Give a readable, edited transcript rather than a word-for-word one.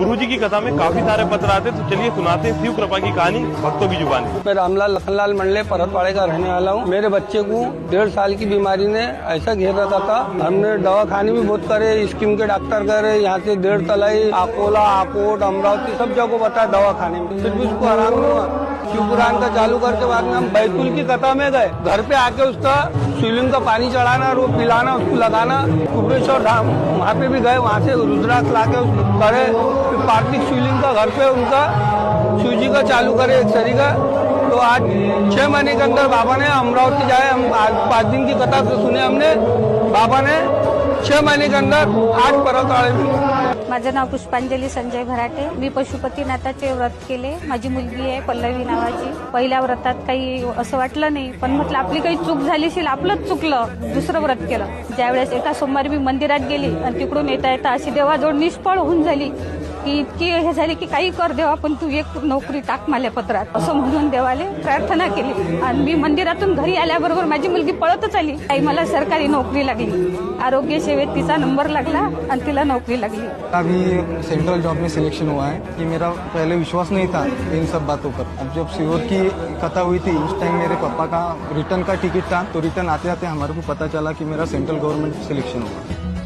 गुरुजी की कथा में काफी सारे पत्र आते, तो चलिए सुनाते हैं शिव कृपा की कहानी भक्तों की जुबानी। मैं रामलाल लखनलाल मंडले परतवाड़े का रहने वाला हूँ। मेरे बच्चे को 1.5 साल की बीमारी ने ऐसा घेर रखा था। हमने दवाखाने भी बहुत करे, स्कीम के डॉक्टर करे, यहाँ से 1.5 तलाई, अकोला, आकोट, अमरावती सब जगह बताया दवाखाने में, फिर भी उसको आराम नहीं हुआ। शिव पुराण का चालू करके बाद में हम बैतूल की कथा में गए। घर पे आके उसका शिवलिंग का पानी चढ़ाना, वो पिलाना, उसको लगाना। कुबरेश्वर धाम वहाँ पे भी गए, वहाँ से रुद्राक्ष लाके उसको करे। फिर पार्थिव शिवलिंग का घर पे उनका शिव जी का चालू करे एक सरी का। तो आज 6 महीने के अंदर बाबा ने अमरावती जाए, हम आज 5 दिन की कथा से सुने हमने। बाबा ने 6 महीने के अंदर 8 परतवाड़े में। माझं नाव पुष्पांजली संजय भराटे। मी पशुपतीनाथाचे व्रत केले। माझी मुलगी आहे पल्लवी नावाची। पहिल्या व्रतात काही असं वाटलं नाही, पण म्हटलं आपली काही चूक झाली असेल, आपलंच चुकलं, दुसरं व्रत केलं। ज्यावेळेस एका सोमवारी मी मंदिरात गेली आणि तिकडून येता येता अशी देवाजवळ निष्फळ होऊन झाली की इतकी हे झाली की काही कर देवा, पण तू एक नोकरी टाक माझ्या पत्रात, असं म्हणून देवाले प्रार्थना केली। आणि मी मंदिरातून घरी आल्याबरोबर माझी मुलगी पळतच आली। आई मला सरकारी नोकरी लागली, आरोग्य सेवेत तिचा नंबर लागला आणि तिला नोकरी लागली। अभी सेंट्रल जॉब में सिलेक्शन हुआ है कि मेरा पहले विश्वास नहीं था इन सब बातों पर। अब जब सीहोर की कथा हुई थी, उस टाइम मेरे पापा का रिटर्न का टिकट था, तो रिटर्न आते आते हमारे को पता चला कि मेरा सेंट्रल गवर्नमेंट सिलेक्शन हुआ।